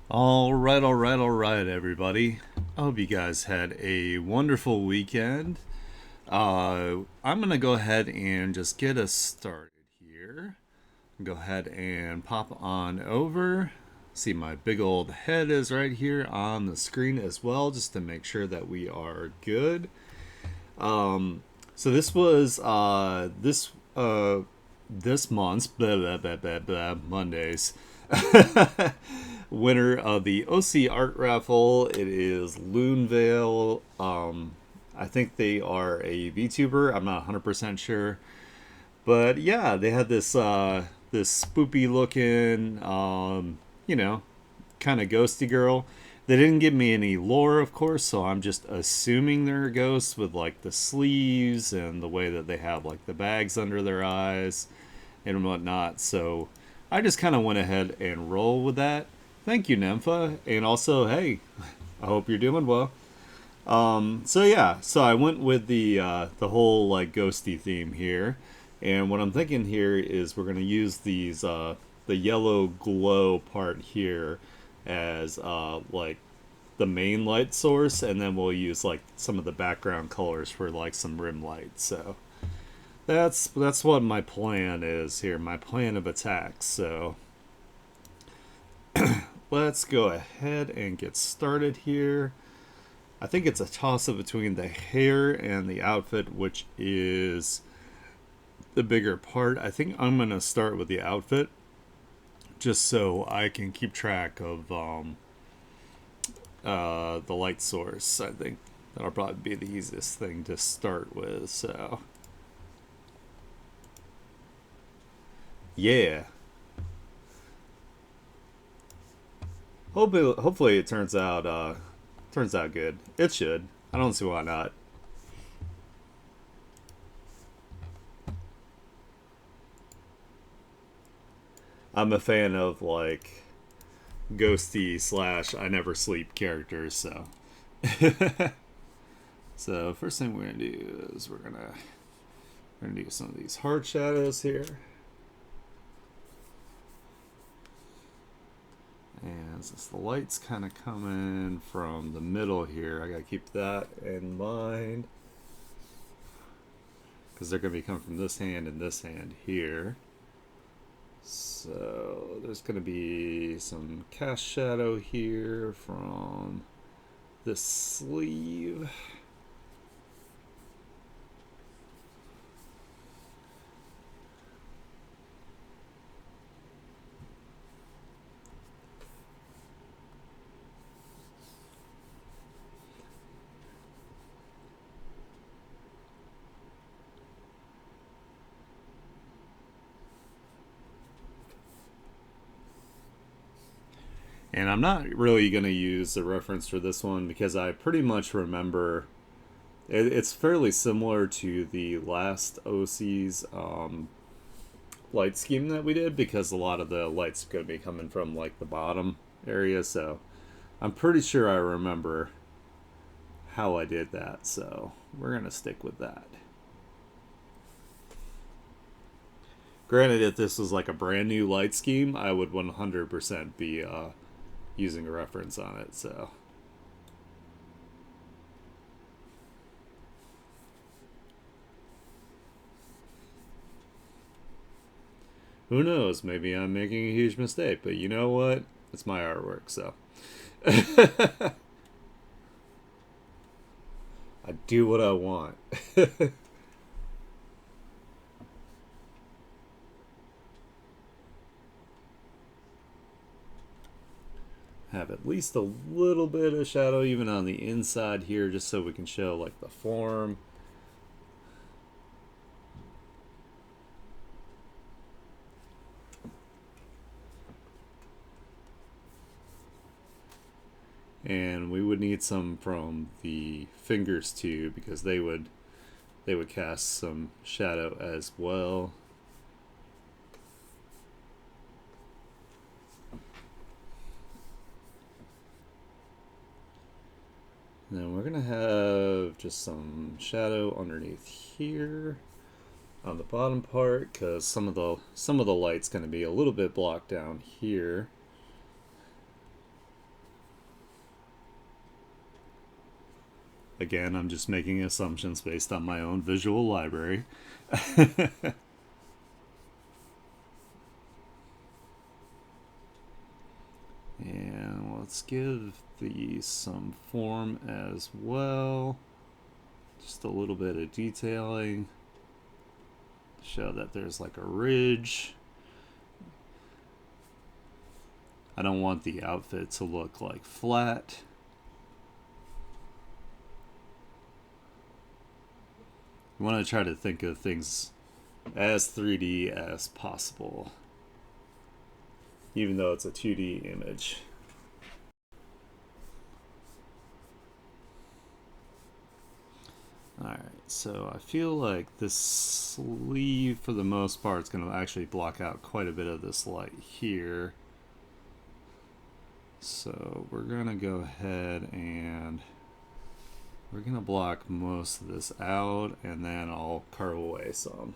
All right, everybody. I hope you guys had a wonderful weekend. I'm gonna go ahead and just get us started here. Go ahead and pop on over. See, my big old head is right here on the screen as well, just to make sure that we are good. So this was this month's Mondays winner of the OC Art Raffle. It is LuneTale. I think they are a VTuber. I'm not 100% sure, but yeah, they had this spoopy looking, you know, kind of ghosty girl. They didn't give me any lore, of course, so I'm just assuming they're ghosts with like the sleeves and the way that they have like the bags under their eyes and whatnot. So I just kind of went ahead and roll with that. Thank you, Nympha, and also, hey, I hope you're doing well. So yeah, so I went with the whole like ghosty theme here, and what I'm thinking here is we're gonna use these the yellow glow part here as like the main light source, and then we'll use like some of the background colors for like some rim light. So that's what my plan is here. My plan of attack. So let's go ahead and get started here. I think it's a toss up between the hair and the outfit, which is the bigger part. I think I'm going to start with the outfit just so I can keep track of the light source. I think that'll probably be the easiest thing to start with. So, yeah. Hopefully it turns out good. It should. I don't see why not. I'm a fan of like ghosty slash I never sleep characters. So, so first thing we're gonna do is we're gonna do some of these hard shadows here, and since the light's kind of coming from the middle here, I gotta keep that in mind because they're gonna be coming from this hand and this hand here. So there's going to be some cast shadow here from this sleeve. And I'm not really going to use the reference for this one because I pretty much remember it's fairly similar to the last OC's light scheme that we did because a lot of the light's going to be coming from like the bottom area. So I'm pretty sure I remember how I did that. So we're going to stick with that. Granted, if this was like a brand new light scheme, I would 100% be using a reference on it. So who knows? Maybe I'm making a huge mistake, but you know what? It's my artwork, so I do what I want. Have at least a little bit of shadow even on the inside here, just so we can show like the form. And we would need some from the fingers too, because they would cast some shadow as well. And then we're gonna have just some shadow underneath here on the bottom part, because some of the light's gonna be a little bit blocked down here. Again, I'm just making assumptions based on my own visual library. And let's give these some form as well. Just a little bit of detailing. Show that there's like a ridge. I don't want the outfit to look like flat. You want to try to think of things as 3D as possible, even though it's a 2D image. Alright, so I feel like this sleeve, for the most part, is going to actually block out quite a bit of this light here. So we're going to go ahead and we're going to block most of this out, and then I'll carve away some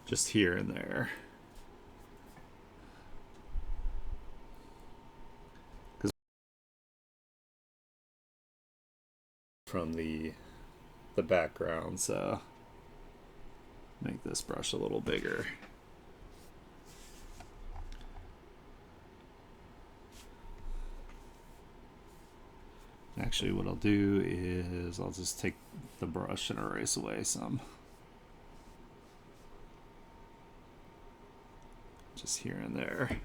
just here and there. From the background, so make this brush a little bigger. Actually, what I'll do is I'll just take the brush and erase away some. Just here and there.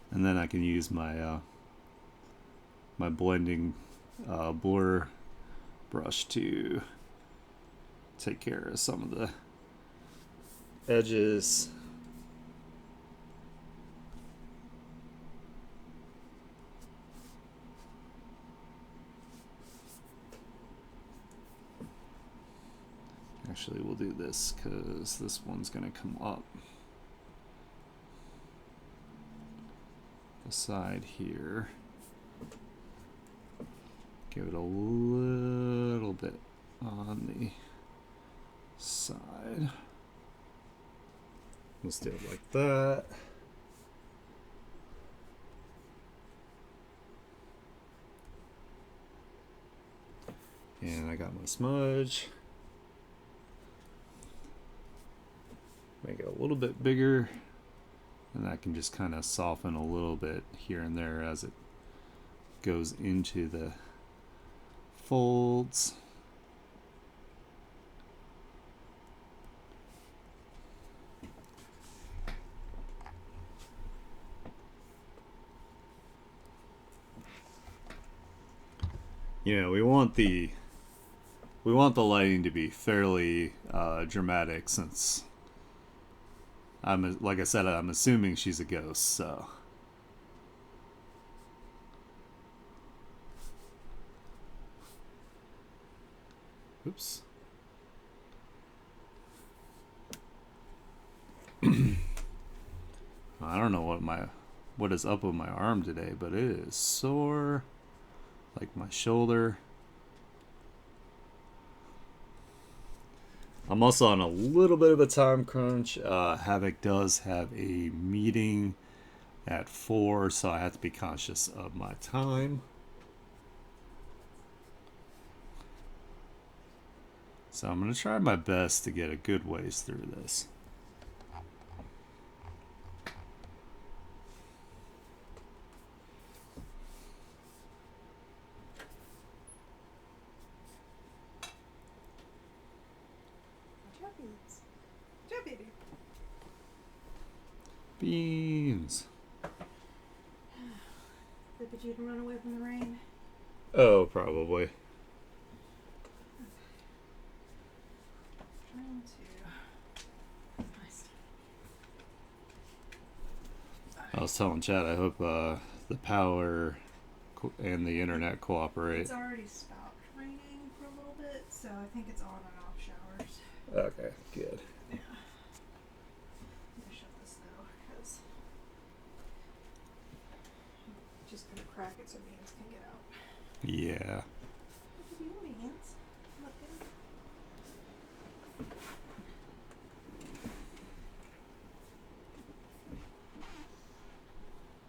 And then I can use my my blending blur brush to take care of some of the edges. Actually, we'll do this because this one's going to come up the side here. Give it a little bit on the side. Let's do it like that. And I got my smudge. Make it a little bit bigger, and I can just kind of soften a little bit here and there as it goes into the folds. You know, we want the lighting to be fairly dramatic, since like I said, I'm assuming she's a ghost, so. Oops. I don't know what is up with my arm today, but it is sore, like my shoulder. I'm also on a little bit of a time crunch. Havoc does have a meeting at 4, so I have to be conscious of my time. So I'm going to try my best to get a good ways through this. Beans. Did you run away from the rain? Oh, probably. Trying to. Nice. I was telling Chad, I hope the power and the internet cooperate. It's already stopped raining for a little bit, so I think it's on and off showers. Okay, good. Yeah. I'm gonna shut this though, because I'm just gonna crack it so beans can get out. Yeah. What did you do, beans? looking.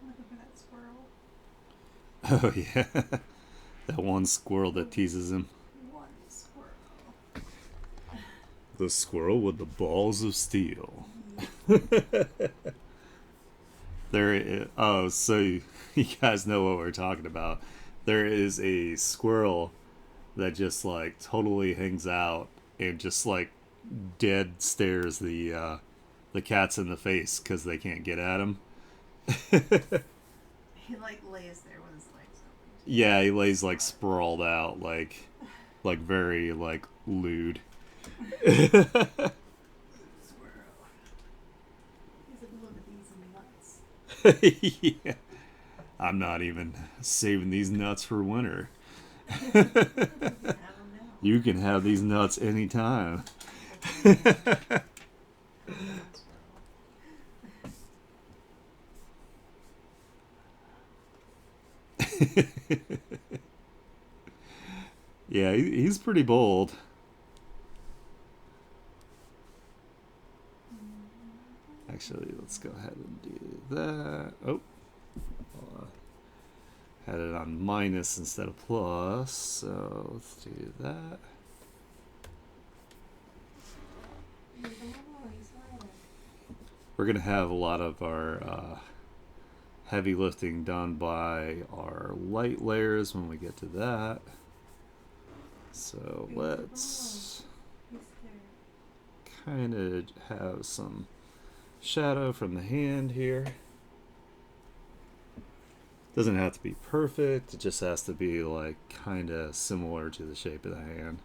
I'm looking for that squirrel. Oh yeah, that one squirrel that teases him. One squirrel. The squirrel with the balls of steel. Yeah. Oh, so you guys know what we're talking about. There is a squirrel that just like totally hangs out and just like dead stares the cats in the face because they can't get at him. He like lays there with his legs open too. Yeah, he lays like sprawled out, like very like lewd. Squirrel. He's like, look at these nuts. Yeah. I'm not even saving these nuts for winter. You can have them now. You can have these nuts anytime. Squirrel. Yeah, he's pretty bold. Actually, let's go ahead and do that. Oh, had it on minus instead of plus, so let's do that. We're gonna have a lot of our heavy lifting done by our light layers when we get to that. So let's kind of have some shadow from the hand here. Doesn't have to be perfect, it just has to be like kind of similar to the shape of the hand.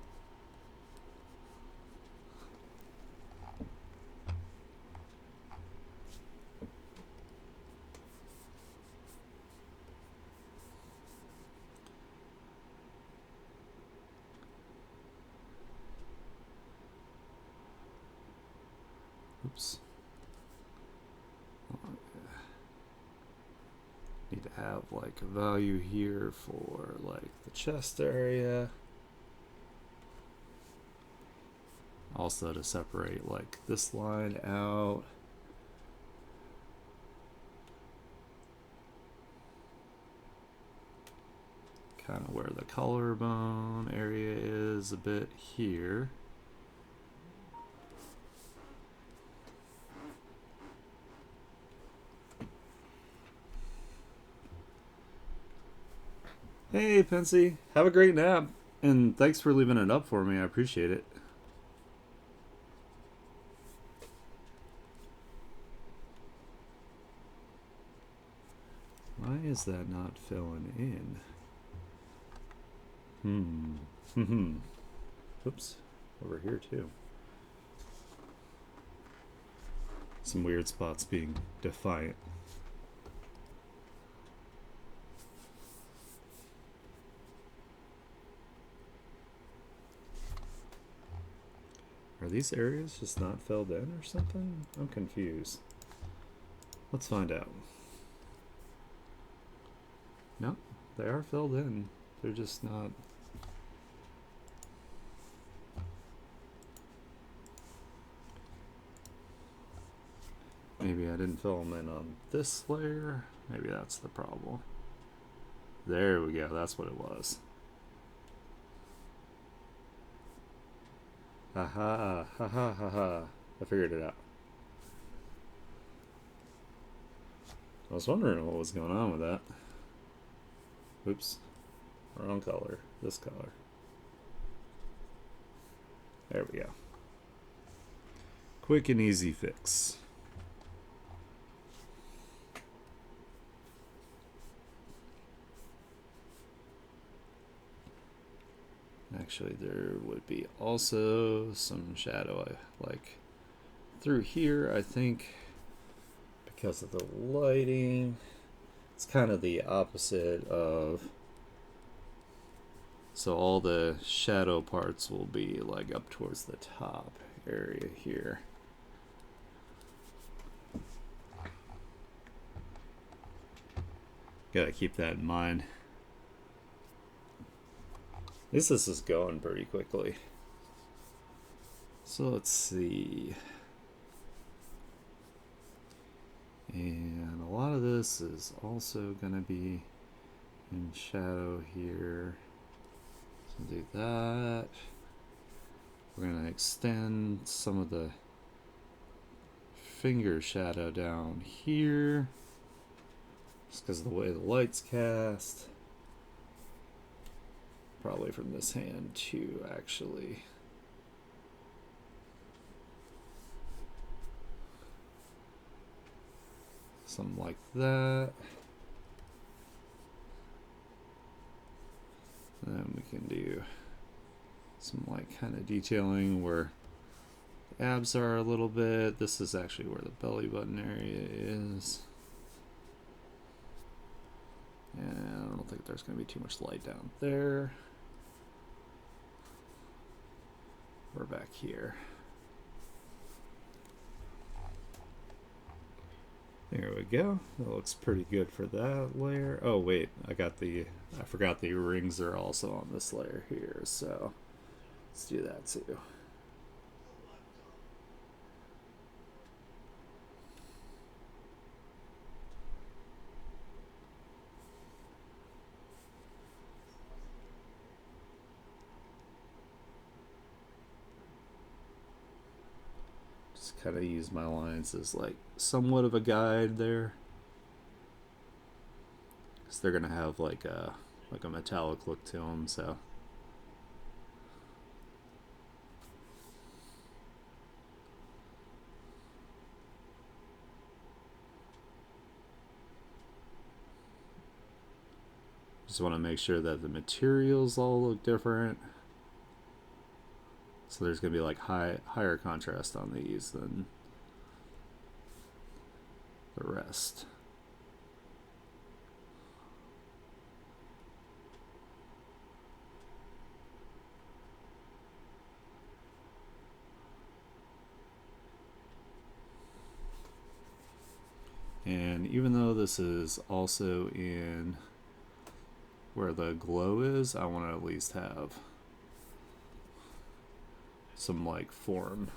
Oops. Need to have like a value here for like the chest area. Also to separate like this line out. Kind of where the collarbone area is a bit here. Hey, Pensy. Have a great nap. And thanks for leaving it up for me. I appreciate it. Why is that not filling in? Oops. Over here, too. Some weird spots being defiant. Are these areas just not filled in or something? I'm confused. Let's find out. No, they are filled in. They're just not. Maybe I didn't fill them in on this layer. Maybe that's the problem. There we go. That's what it was. Ha ha ha ha ha ha. I figured it out. I was wondering what was going on with that. Oops. Wrong color. This color. There we go. Quick and easy fix. Actually, there would be also some shadow like through here, I think, because of the lighting. It's kind of the opposite of. So all the shadow parts will be like up towards the top area here. Gotta keep that in mind. At least this is going pretty quickly. So let's see. And a lot of this is also going to be in shadow here. So do that. We're going to extend some of the finger shadow down here. Just because of the way the light's cast. Probably from this hand too, actually. Something like that. And then we can do some like kind of detailing where the abs are a little bit. This is actually where the belly button area is. And I don't think there's going to be too much light down there. We're back here. There we go. That looks pretty good for that layer. Oh wait, I forgot the rings are also on this layer here, so let's do that too. Just kind of use my lines as like somewhat of a guide there, because they're gonna have like a metallic look to them. So just want to make sure that the materials all look different. So there's gonna be like higher contrast on these than the rest. And even though this is also in where the glow is, I want to at least have some like form.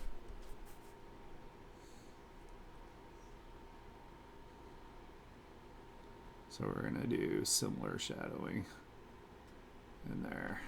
So we're gonna do similar shadowing in there.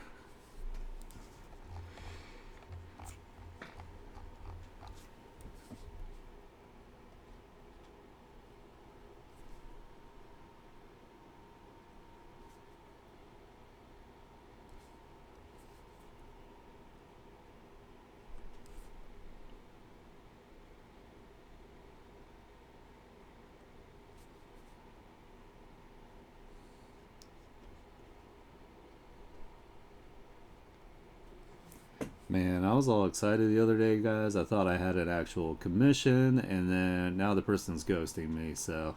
Man, I was all excited the other day, guys. I thought I had an actual commission, and then now the person's ghosting me, so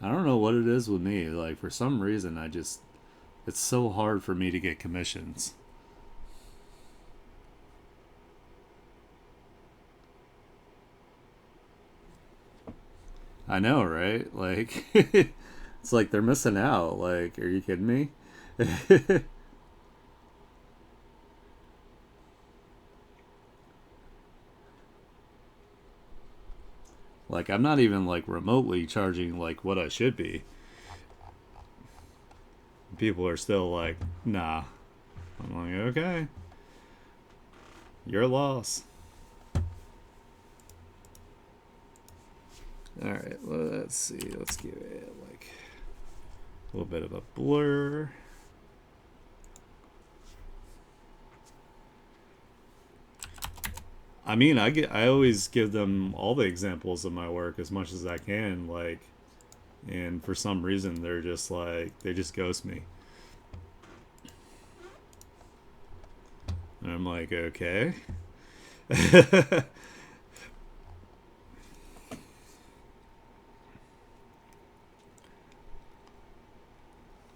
I don't know what it is with me. Like, for some reason, it's so hard for me to get commissions. I know, right? Like, it's like they're missing out. Like, are you kidding me? Like, I'm not even like remotely charging like what I should be. People are still like, nah. I'm like, okay, your loss. All right, let's see. Let's give it like a little bit of a blur. I mean, I always give them all the examples of my work as much as I can, like, and for some reason they're just like they just ghost me, and I'm like, okay.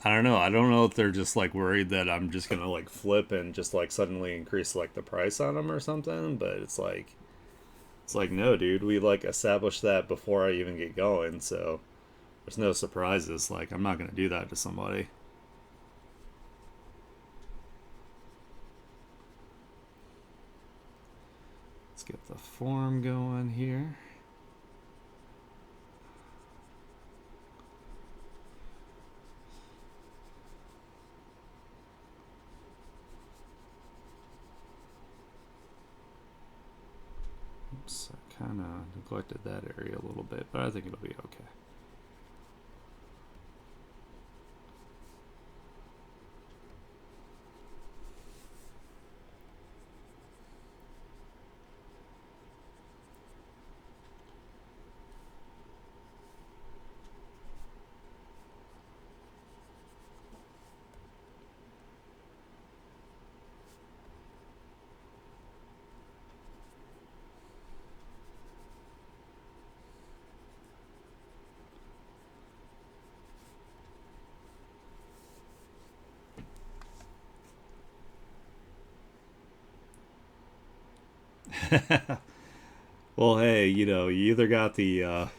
I don't know. I don't know if they're just like worried that I'm just gonna like flip and just like suddenly increase like the price on them or something. But it's like no, dude. We like established that before I even get going, so there's no surprises. Like I'm not gonna do that to somebody. get the form going here. Oops, I kind of neglected that area a little bit, but I think it'll be okay. Well, hey, you either got the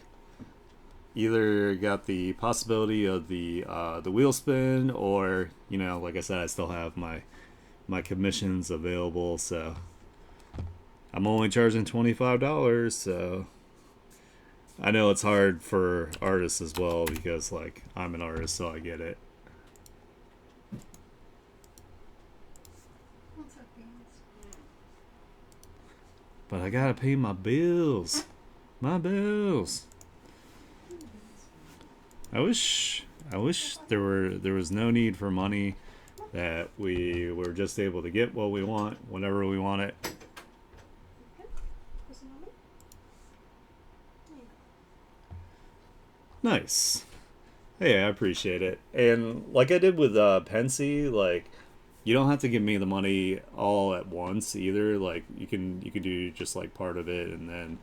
possibility of the wheel spin, or like I said, I still have my commissions available. So I'm only charging $25. So I know it's hard for artists as well, because like I'm an artist, so I get it. What's up, beans? But I gotta pay my bills. My bills. I wish there was no need for money, that we were just able to get what we want whenever we want it. Okay. What's the number? There you Nice. Hey, I appreciate it. And like I did with Pensy, like you don't have to give me the money all at once either. Like you can do just like part of it, and then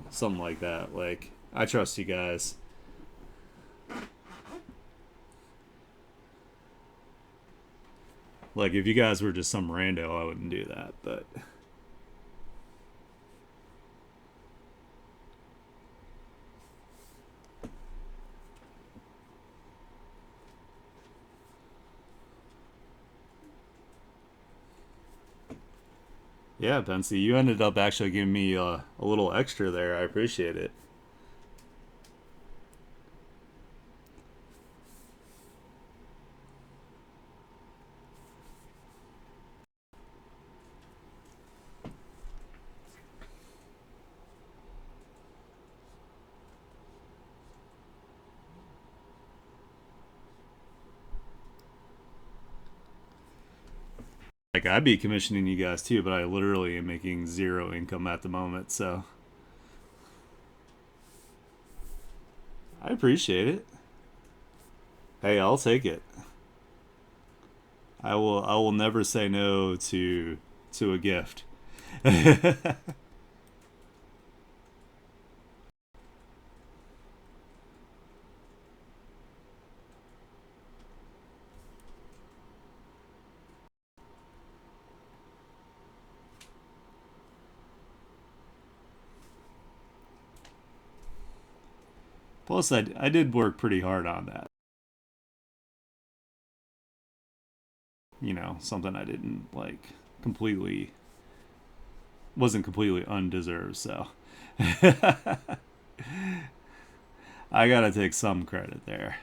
something like that. Like I trust you guys. Like if you guys were just some rando, I wouldn't do that. But yeah, Pensy, you ended up actually giving me a little extra there. I appreciate it. Like I'd be commissioning you guys too, but I literally am making zero income at the moment. So I appreciate it. Hey, I'll take it. I will never say no to a gift. Plus, I did work pretty hard on that. Something I didn't like completely wasn't completely undeserved. So I gotta take some credit there.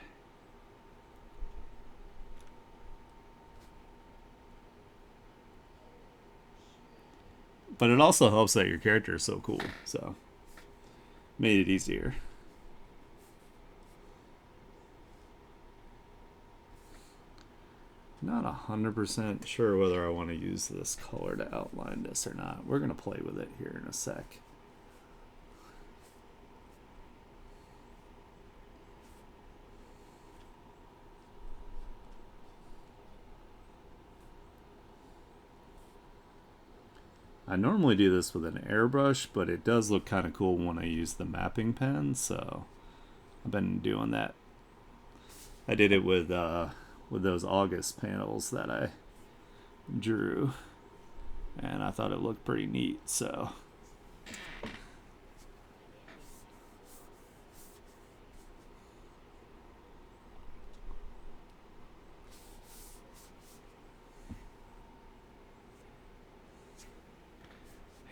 But it also helps that your character is so cool. So made it easier. Not 100% sure whether I want to use this color to outline this or not. We're gonna play with it here in a sec. I normally do this with an airbrush, but it does look kind of cool when I use the mapping pen, so I've been doing that. I did it with those August panels that I drew, and I thought it looked pretty neat. So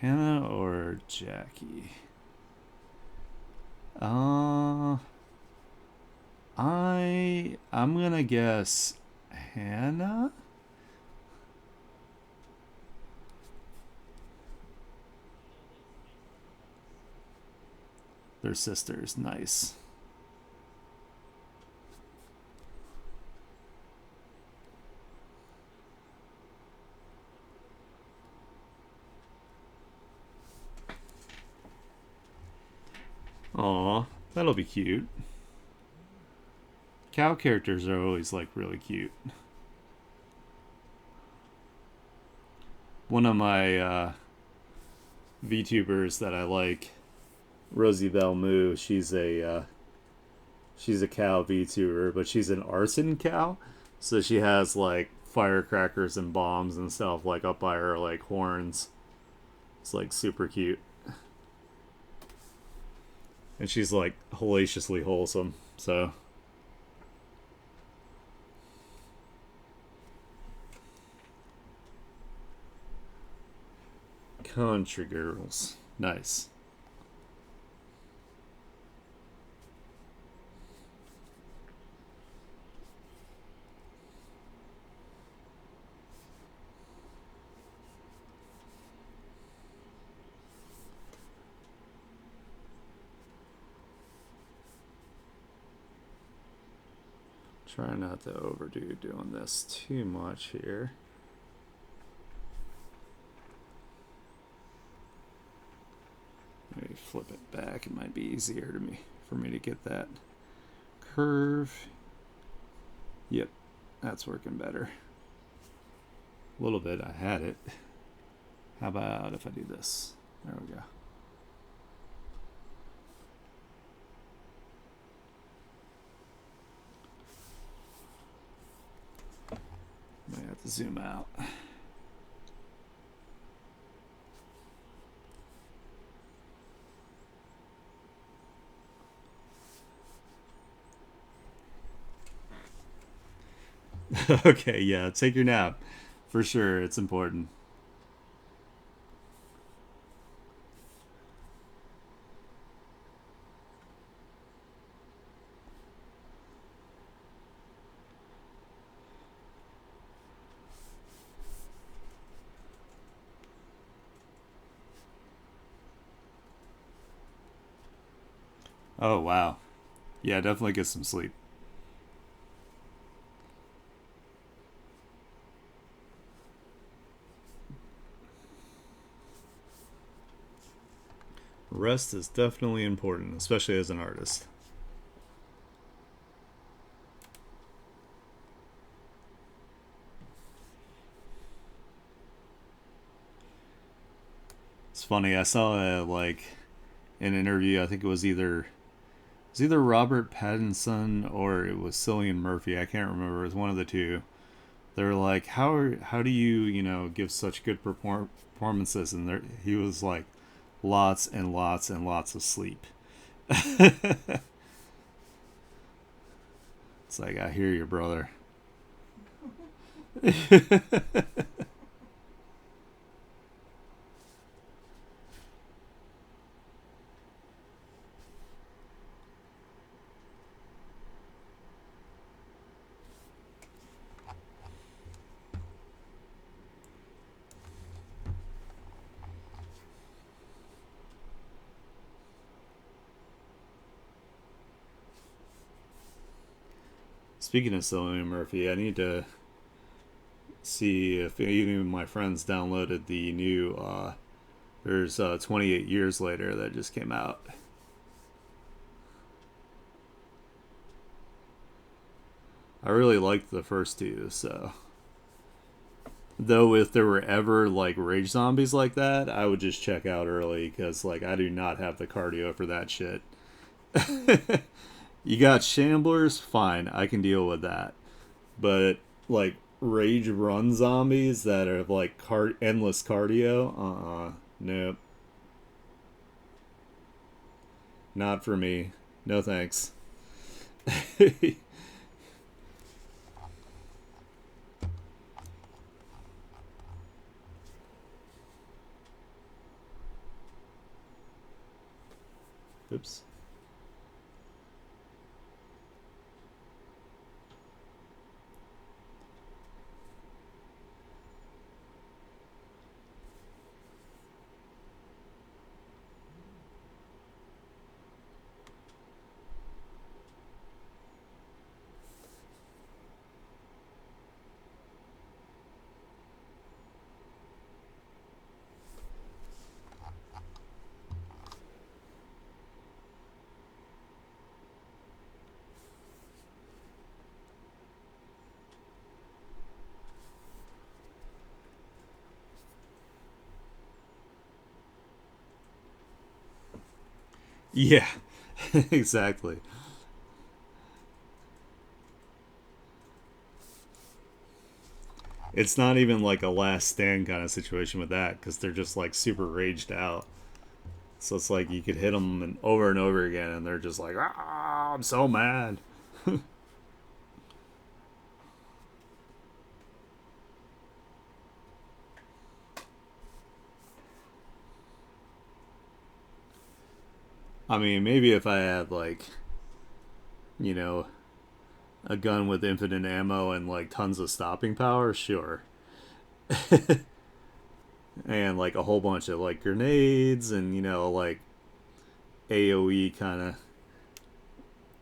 Hannah or Jackie? Uh, I'm gonna guess Hannah. They're sisters. Nice. Aw, that'll be cute. Cow characters are always like really cute. One of my VTubers that I like, Rosie Bell Moo, she's a cow VTuber, but she's an arson cow. So she has like firecrackers and bombs and stuff like up by her like horns. It's like super cute. And she's like hellaciously wholesome. So country girls. Nice. Try not to overdo doing this too much here. Maybe flip it back. It might be easier to me for me to get that curve. Yep, that's working better. A little bit. I had it. How about if I do this? There we go. Might have to zoom out. Okay, yeah, take your nap. For sure, it's important. Oh, wow. Yeah, definitely get some sleep. Rest is definitely important, especially as an artist. It's funny. I saw like an interview. I think it was either Robert Pattinson or it was Cillian Murphy. I can't remember. It was one of the two. They were like, how do you give such good performances? And he was like, lots and lots and lots of sleep. It's like I hear you, brother. Speaking of Cillian Murphy, I need to see if any of my friends downloaded the new. There's 28 years later that just came out. I really liked the first two, so though if there were ever like rage zombies like that, I would just check out early because like I do not have the cardio for that shit. You got shamblers, fine, I can deal with that. But like rage run zombies that are like endless cardio, nope, not for me. No thanks. Oops. Yeah, exactly. It's not even like a last stand kind of situation with that because they're just like super raged out. So it's like you could hit them and over again, and they're just like, ah, I'm so mad. I mean, maybe if I had like, you know, a gun with infinite ammo and like tons of stopping power, sure. And like a whole bunch of like grenades and like AoE kind of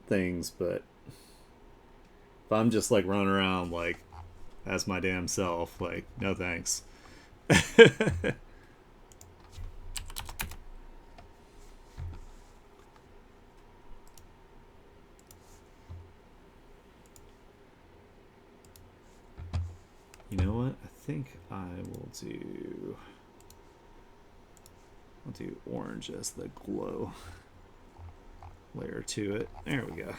things, but if I'm just like running around like as my damn self, like no thanks. You know what? I think I'll do orange as the glow layer to it. There we go. I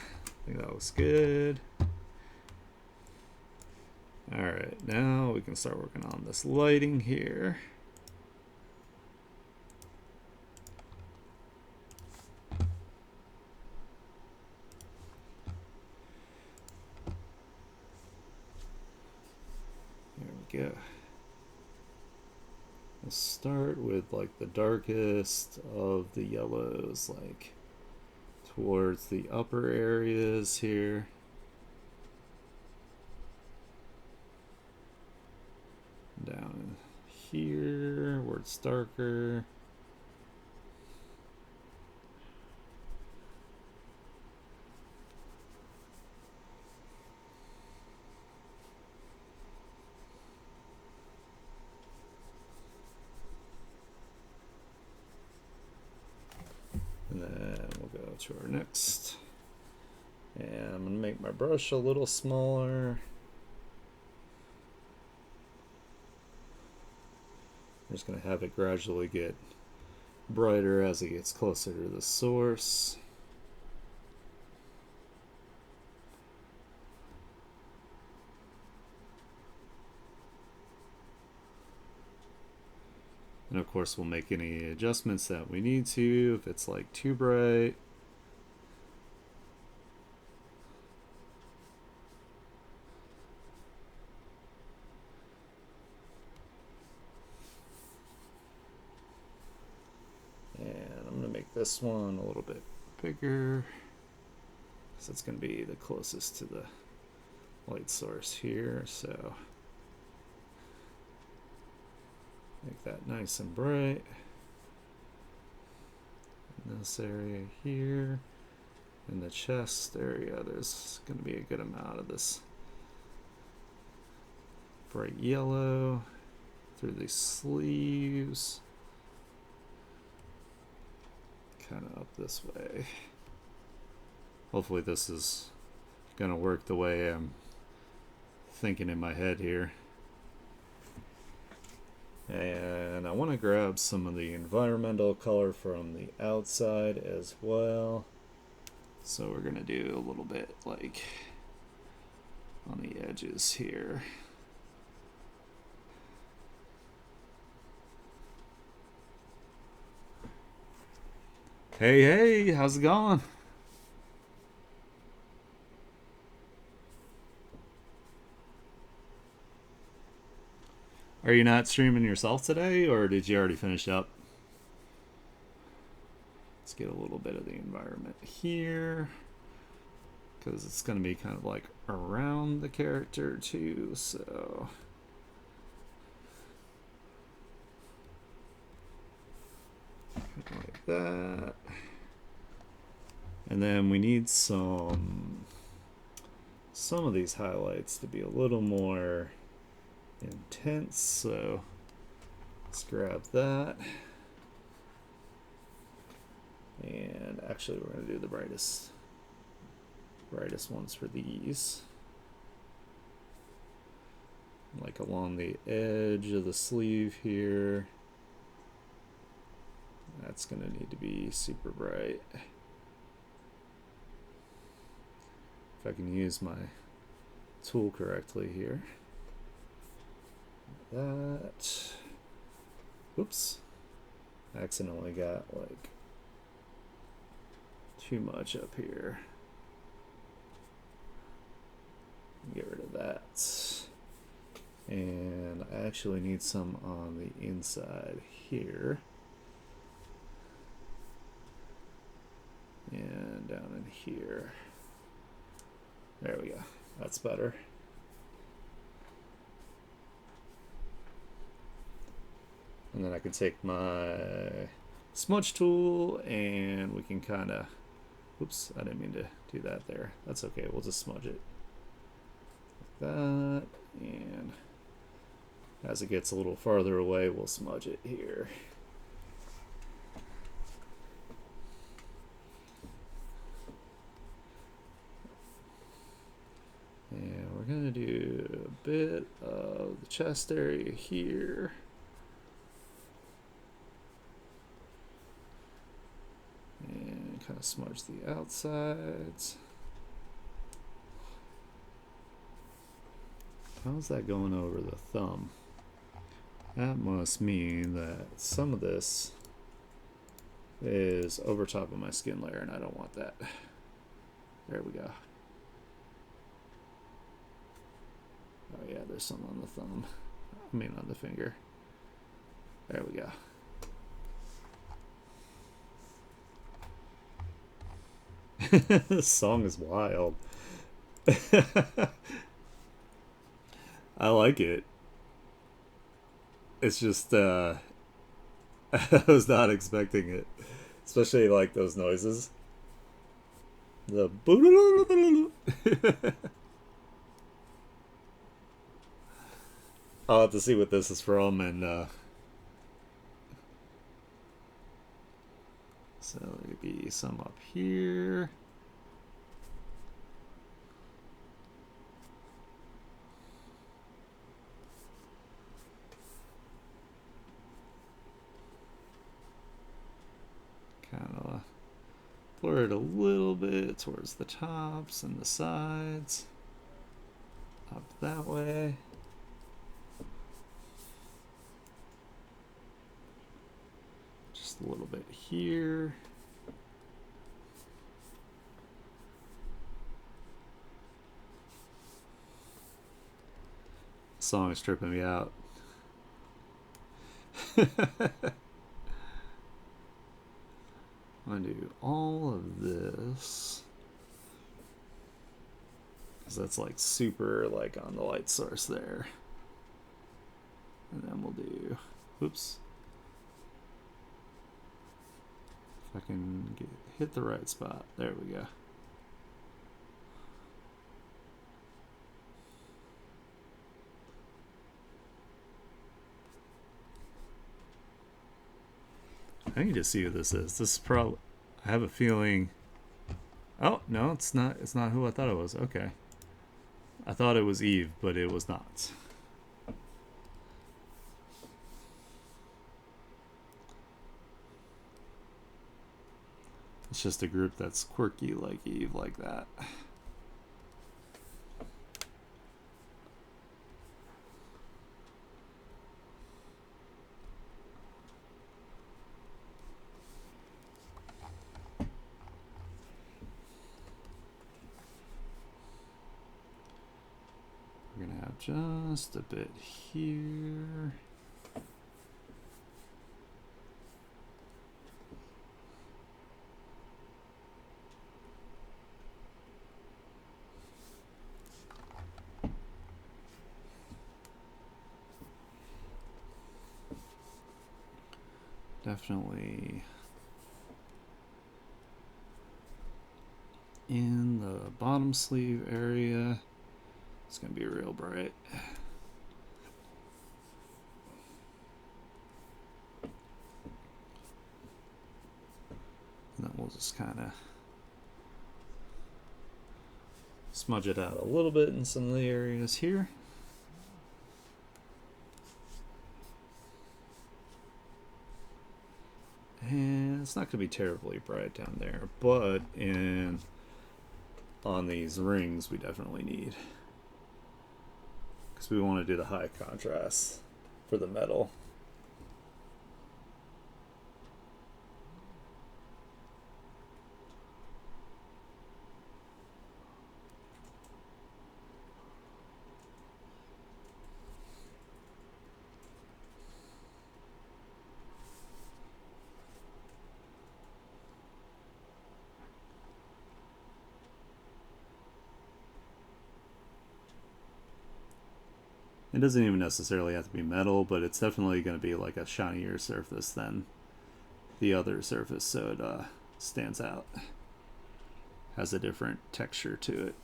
think that looks good. Alright, now we can start working on this lighting here. There we go. Let's start with like the darkest of the yellows, like towards the upper areas here. Down here where it's darker. And then we'll go to our next. And I'm going to make my brush a little smaller. I'm just going to have it gradually get brighter as it gets closer to the source. And of course we'll make any adjustments that we need to if it's like too bright. And I'm going to make this one a little bit bigger because it's going to be the closest to the light source here. So make that nice and bright. In this area here, in the chest area, there's going to be a good amount of this bright yellow through the sleeves. Kind of up this way. Hopefully this is going to work the way I'm thinking in my head here. And I want to grab some of the environmental color from the outside as well. So we're going to do a little bit like on the edges here. Hey, hey, how's it going? Are you not streaming yourself today, or did you already finish up? Let's get a little bit of the environment here, because it's going to be kind of like around the character too, so like that. And then we need some of these highlights to be a little more intense, so let's grab that. And actually we're going to do the brightest ones for these, like along the edge of the sleeve here. That's going to need to be super bright. If I can use my tool correctly here. That. Oops. I accidentally got like too much up here. Get rid of that. And I actually need some on the inside here. And down in here. There we go. That's better. And then I can take my smudge tool and we can kind of, oops, I didn't mean to do that there. That's okay, we'll just smudge it like that. And as it gets a little farther away, we'll smudge it here. And we're going to do a bit of the chest area here. And kind of smudge the outsides. How's that going over the thumb? That must mean that some of this is over top of my skin layer and I don't want that. There we go. Oh yeah, there's some on the thumb. I mean on the finger. There we go. This song is wild. I like it. It's just I was not expecting it. Especially like those noises. The I'll have to see what this is from, and so there'll be some up here. Kind of blur it a little bit towards the tops and the sides. Up that way. Just a little bit here. The song is tripping me out. I'm going to do all of this because that's like super like on the light source there. And then we'll do, oops. If I can hit the right spot. There we go. I need to see who this is. This is probably, I have a feeling, oh no, it's not who I thought it was. Okay, I thought it was Eve, but it was not. It's just a group that's quirky like Eve, like that. We're gonna have just a bit here. definitely in the bottom sleeve area. It's going to be real bright. And then we'll just kind of smudge it out a little bit in some of the areas here. And it's not going to be terribly bright down there, but on these rings we definitely need, because we want to do the high contrast for the metal. It doesn't even necessarily have to be metal, but it's definitely going to be like a shinier surface than the other surface, so it stands out. Has a different texture to it.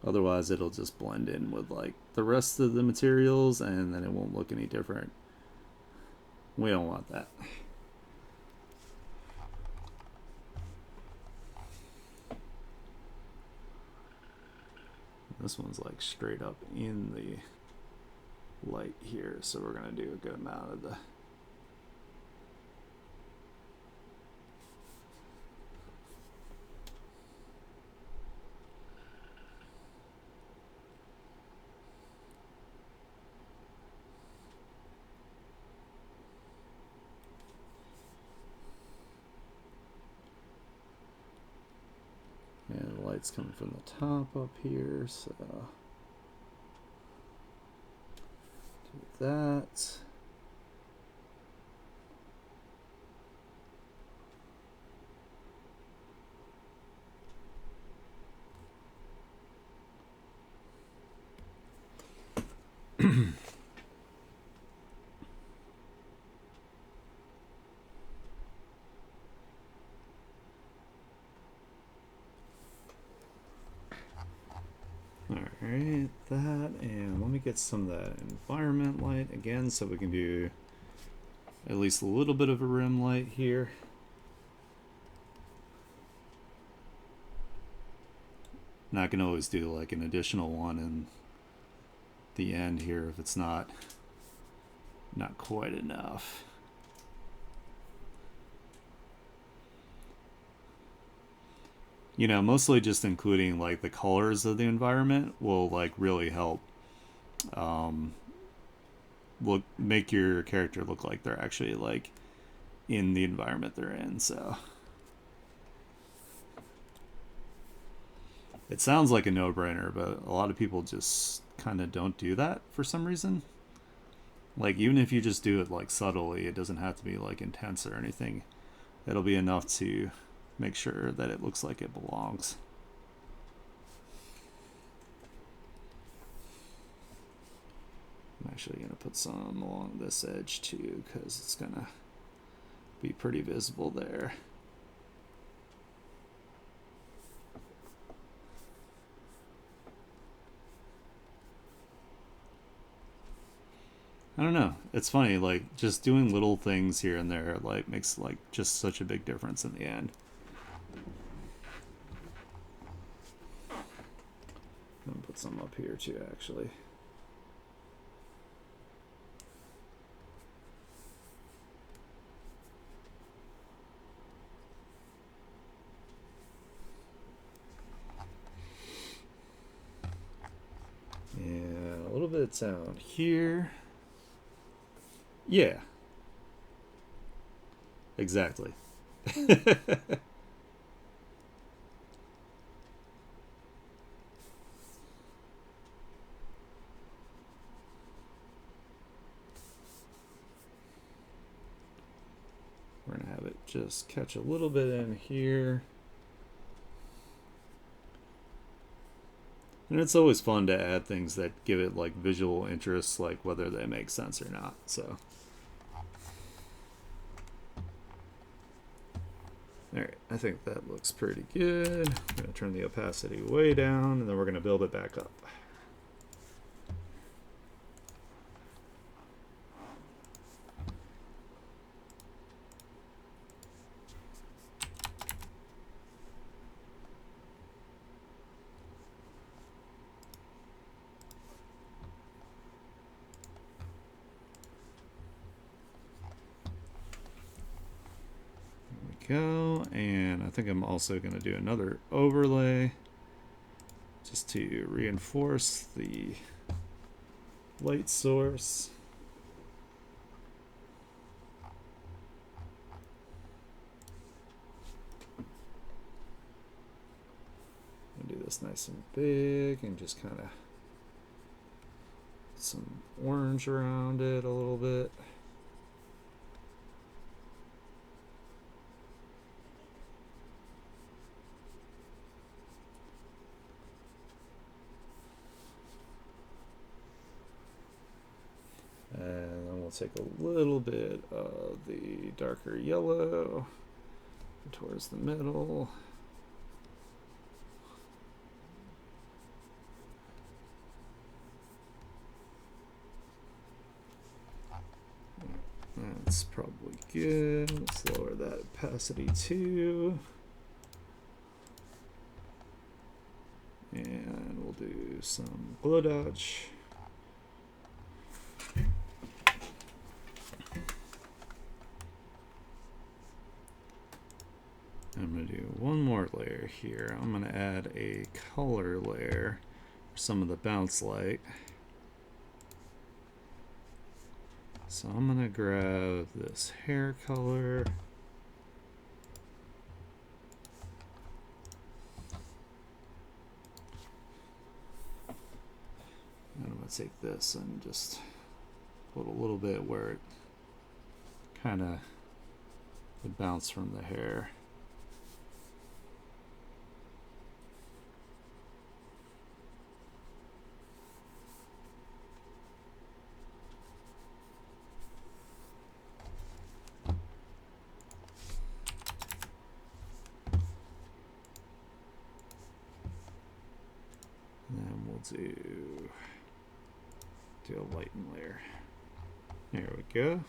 Otherwise it'll just blend in with like the rest of the materials and then it won't look any different. We don't want that. This one's like straight up in the light here, so we're going to do a good amount of the and the light's coming from the top up here, so do that. Alright, that, and let me get some of that environment light again so we can do at least a little bit of a rim light here. And I can always do like an additional one in the end here if it's not quite enough. You know, mostly just including like the colors of the environment will like really help make your character look like they're actually like in the environment they're in. So it sounds like a no-brainer, but a lot of people just kind of don't do that for some reason. Like even if you just do it like subtly, it doesn't have to be like intense or anything. It'll be enough to make sure that it looks like it belongs. I'm actually going to put some along this edge too, because it's going to be pretty visible there. I don't know. It's funny, like just doing little things here and there like makes like just such a big difference in the end. I'm gonna put some up here too, actually. And a little bit down here. Yeah. Exactly. We're going to have it just catch a little bit in here. And it's always fun to add things that give it like visual interest, like whether they make sense or not. So, all right, I think that looks pretty good. I'm gonna turn the opacity way down, and then we're gonna build it back up. Go, and I think I'm also going to do another overlay just to reinforce the light source. I'm going to do this nice and big and just kind of some orange around it a little bit. And then we'll take a little bit of the darker yellow towards the middle. That's probably good. Let's lower that opacity too. And we'll do some glow dodge. I'm going to do one more layer here. I'm going to add a color layer for some of the bounce light. So I'm going to grab this hair color. And I'm going to take this and just put a little bit where it kind of would bounce from the hair. Do a lighten layer. There we go.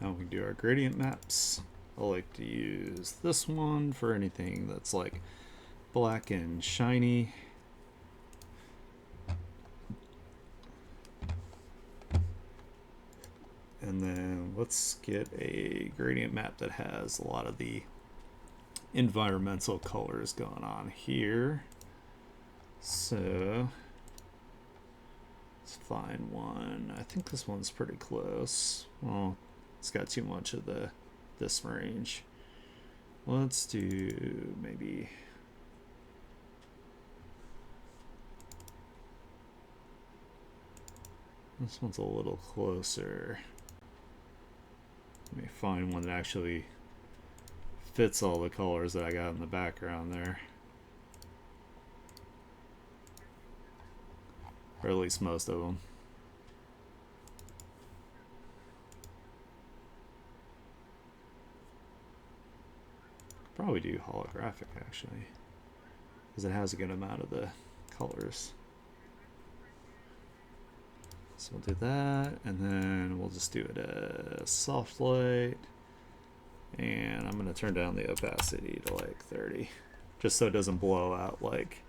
Now we can do our gradient maps. I like to use this one for anything that's like black and shiny. And then let's get a gradient map that has a lot of the environmental colors going on here. So let's find one. I think this one's pretty close. Well, it's got too much of this range. Let's do maybe this one's a little closer. Let me find one that actually fits all the colors that I got in the background there. Or at least most of them. Probably do holographic actually, because it has a good amount of the colors. So we'll do that, and then we'll just do it as soft light. And I'm going to turn down the opacity to like 30, just so it doesn't blow out like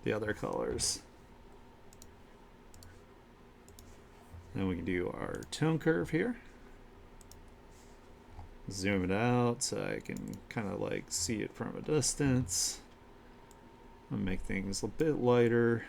the other colors. Then we can do our tone curve here. Zoom it out so I can kind of like see it from a distance. I'm gonna make things a bit lighter.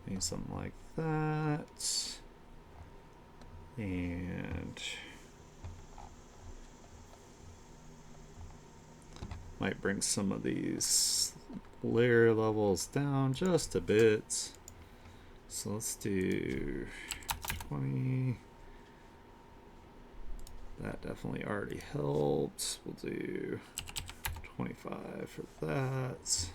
Maybe something like that. And Might bring some of these layer levels down just a bit. So let's do 20. That definitely already helped. We'll do 25 for that.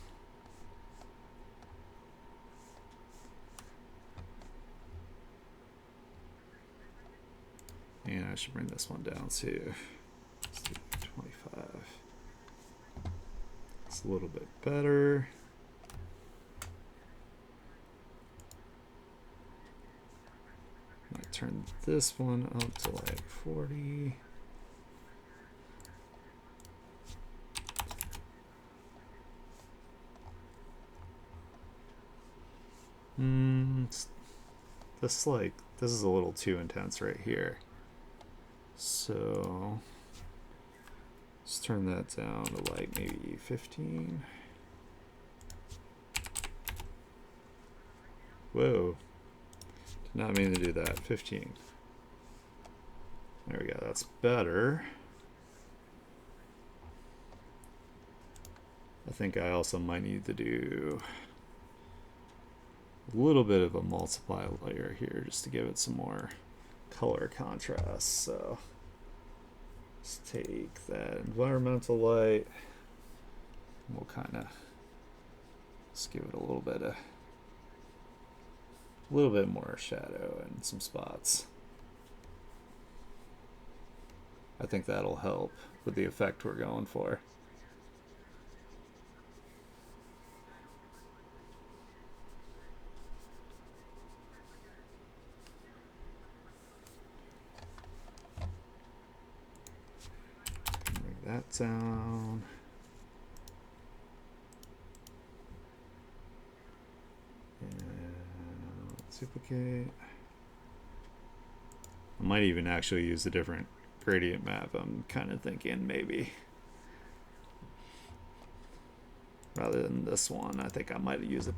And I should bring this one down too. Let's do 25. It's a little bit better. Might turn this one up to like 40. This is a little too intense right here. So let's turn that down to like maybe 15. Whoa. Did not mean to do that. 15. There we go. That's better. I think I also might need to do a little bit of a multiply layer here just to give it some more color contrast. So let's take that environmental light. We'll kind of just give it a little bit more shadow and some spots. I think that'll help with the effect we're going for. Bring that down. And duplicate. I might even actually use a different gradient map. I'm kind of thinking maybe rather than this one, I think I might use a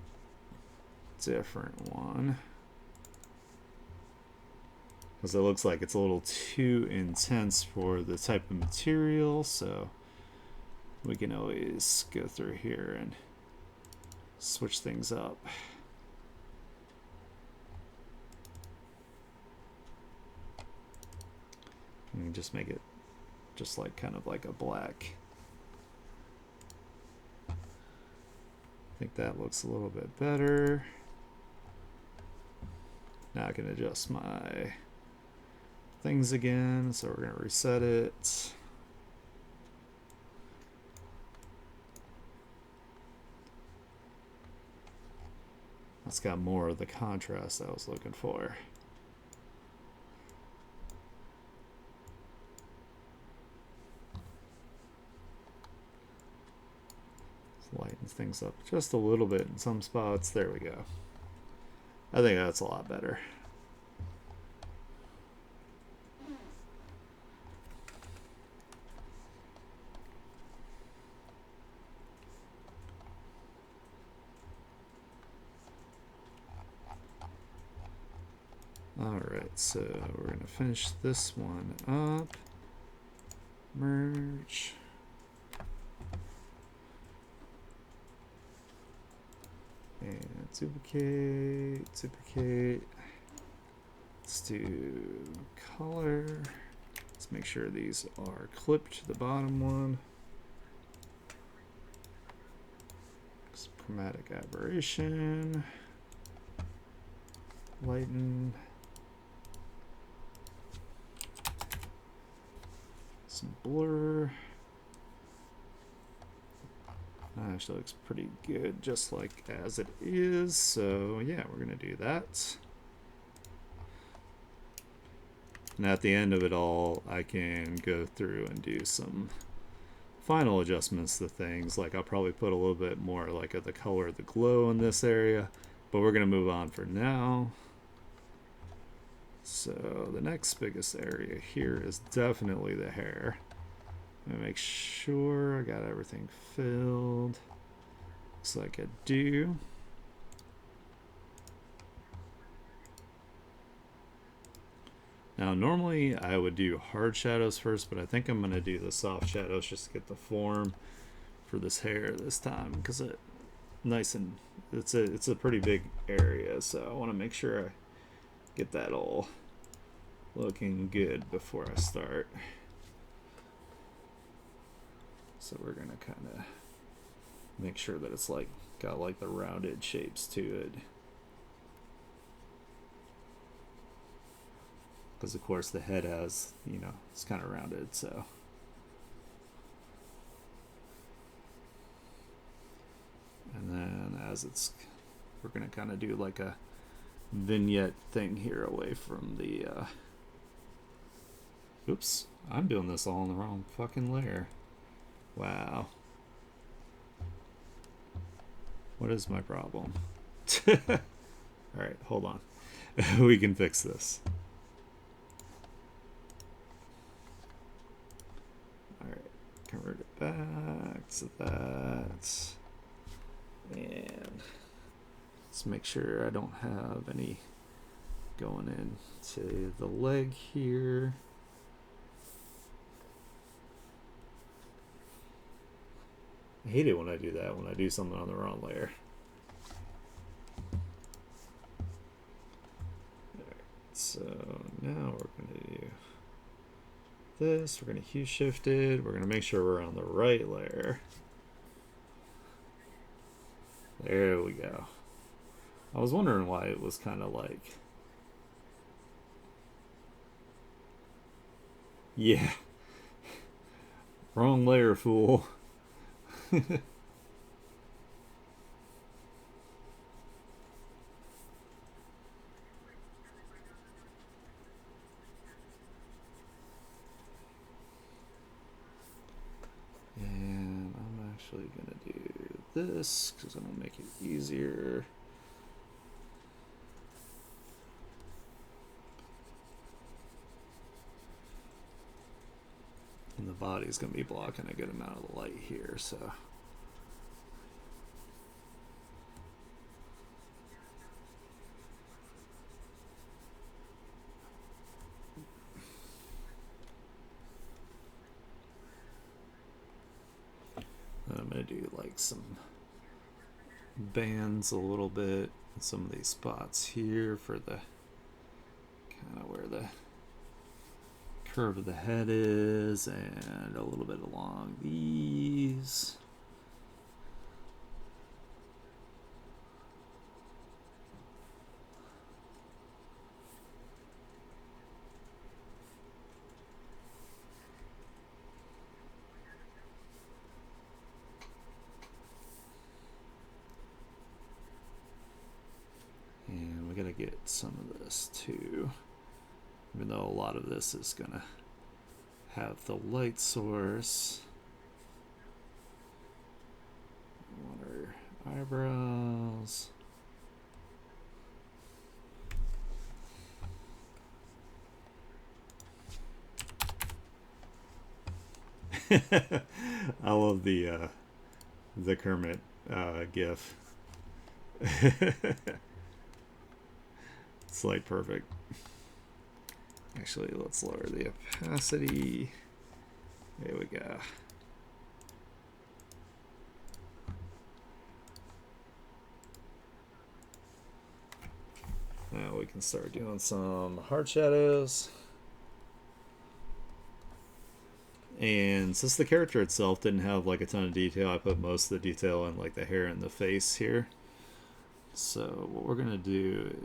different one because it looks like it's a little too intense for the type of material. So we can always go through here and switch things up. And just make it just like kind of like a black. I think that looks a little bit better. Now I can adjust my things again, so we're going to reset it. That's got more of the contrast I was looking for. Lighten things up just a little bit in some spots. There we go. I think that's a lot better. Alright, so we're going to finish this one up. Merge. And duplicate. Let's do color. Let's make sure these are clipped to the bottom one. Some chromatic aberration. Lighten. Some blur. That actually looks pretty good just like as it is. So yeah, we're going to do that. And at the end of it all, I can go through and do some final adjustments to things. Like I'll probably put a little bit more like of the color of the glow in this area, but we're going to move on for now. So the next biggest area here is definitely the hair. I'm gonna make sure I got everything filled. Looks like I do. Now normally I would do hard shadows first, but I think I'm gonna do the soft shadows just to get the form for this hair this time because it's a pretty big area, so I want to make sure I get that all looking good before I start. So we're gonna kind of make sure that it's like got like the rounded shapes to it, because of course the head has, you know, it's kind of rounded. So and then we're gonna kind of do like a vignette thing here away from the oops, I'm doing this all in the wrong fucking layer. Wow. What is my problem? Alright, hold on. We can fix this. Alright, convert it back to that. And let's make sure I don't have any going into the leg here. I hate it when I do that, when I do something on the wrong layer. Alright, so now we're going to do this. We're going to hue shift it. We're going to make sure we're on the right layer. There we go. I was wondering why it was kind of like... Yeah. Wrong layer, fool. And I'm actually going to do this because I'm going to make it easier. And the body's going to be blocking a good amount of the light here, so... I'm going to do like some bands a little bit in some of these spots here for the kind of where the curve of the head is, and a little bit along these. And we gotta get some of this too, even though a lot of this is gonna have the light source. We want our eyebrows. I love the Kermit gif. It's like perfect. Actually, let's lower the opacity. There we go. Now we can start doing some hard shadows. And since the character itself didn't have like a ton of detail, I put most of the detail in like the hair and the face here. So what we're gonna do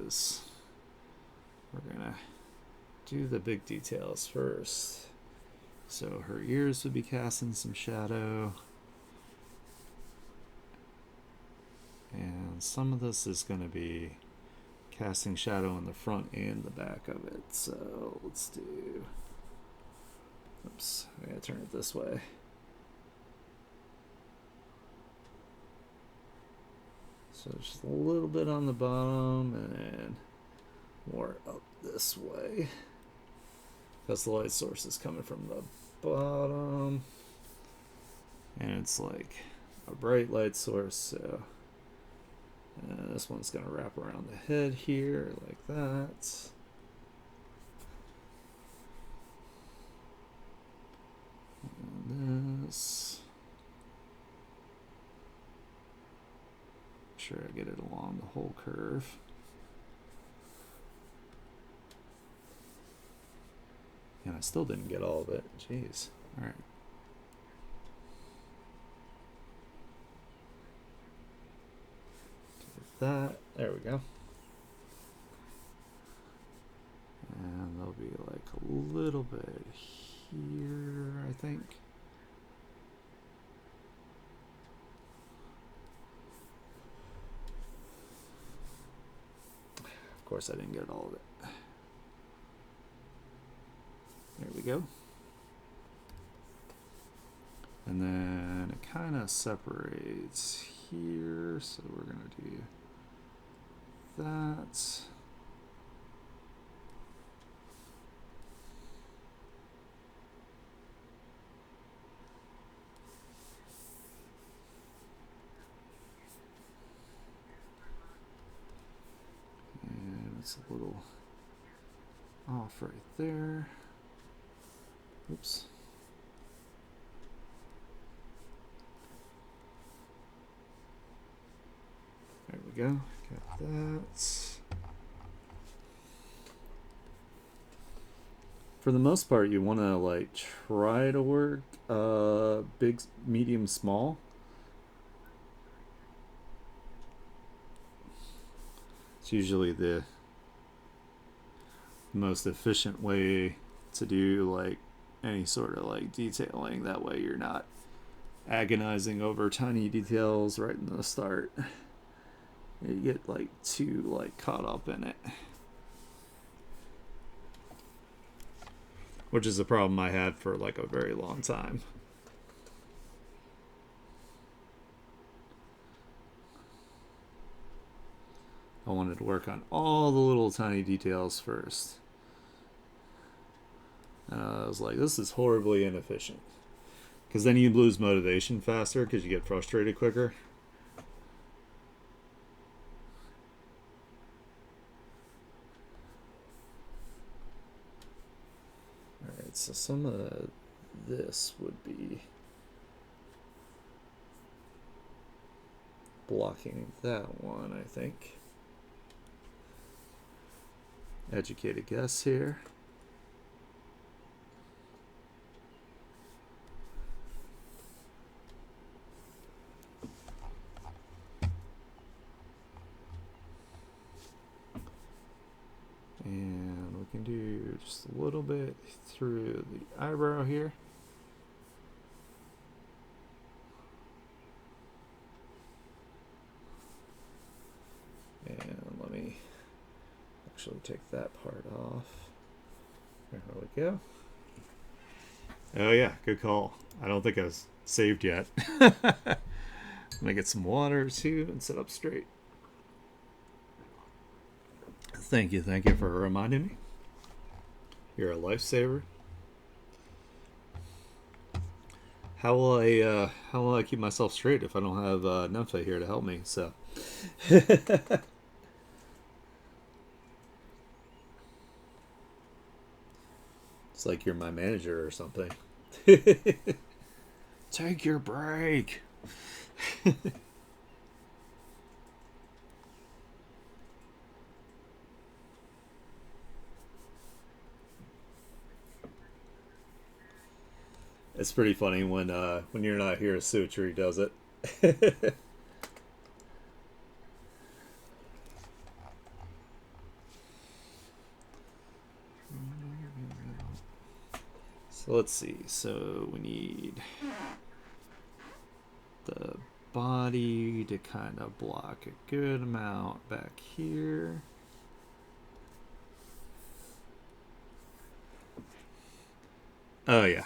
is we're gonna do the big details first. So her ears would be casting some shadow. And some of this is gonna be casting shadow in the front and the back of it. So let's do... Oops, I gotta turn it this way. So just a little bit on the bottom and then more up this way. Because the light source is coming from the bottom. And it's like a bright light source, so this one's gonna wrap around the head here like that. And this. sure I get it along the whole curve. And I still didn't get all of it. Jeez. All right. That. There we go. And there'll be like a little bit here, I think. Of course, I didn't get all of it. There we go. And then it kind of separates here, so we're going to do that. And it's a little off right there. Oops. There we go. Got that. For the most part, you want to like try to work big, medium, small. It's usually the most efficient way to do like any sort of like detailing. That way you're not agonizing over tiny details right in the start. You get like too like caught up in it, which is a problem I had for like a very long time. I wanted to work on all the little tiny details first. And I was like, this is horribly inefficient. Because then you lose motivation faster because you get frustrated quicker. Alright, so some of this would be blocking that one, I think. Educated guess here. And we can do just a little bit through the eyebrow here. And let me actually take that part off. There we go. Oh yeah, good call. I don't think I was saved yet. I'm gonna get some water too and sit up straight. Thank you for reminding me. You're a lifesaver. How will I keep myself straight if I don't have Nympha here to help me? So. It's like you're my manager or something. Take your break. It's pretty funny when you're not here, Sutri does it. So let's see. So we need the body to kind of block a good amount back here. Oh yeah.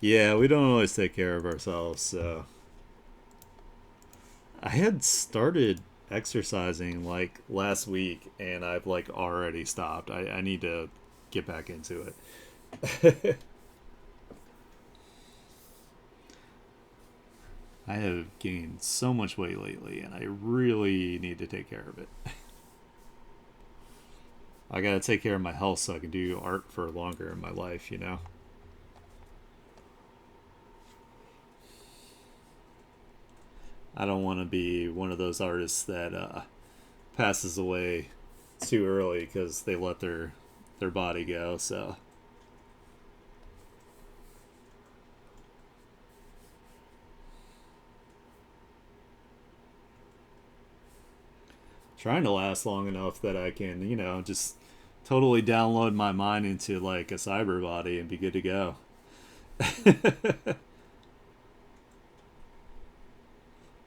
Yeah, we don't always take care of ourselves, so I had started exercising like last week and I've like already stopped. I need to get back into it. I have gained so much weight lately and I really need to take care of it. I gotta take care of my health so I can do art for longer in my life, you know? I don't want to be one of those artists that passes away too early because they let their body go. So trying to last long enough that I can, just totally download my mind into like a cyber body and be good to go.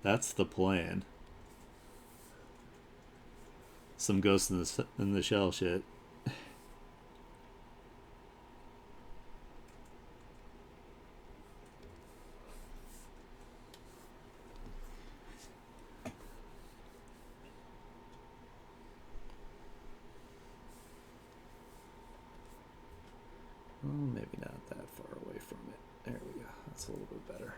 That's the plan. Some Ghost in the Shell shit. Well, maybe not that far away from it. There we go. That's a little bit better.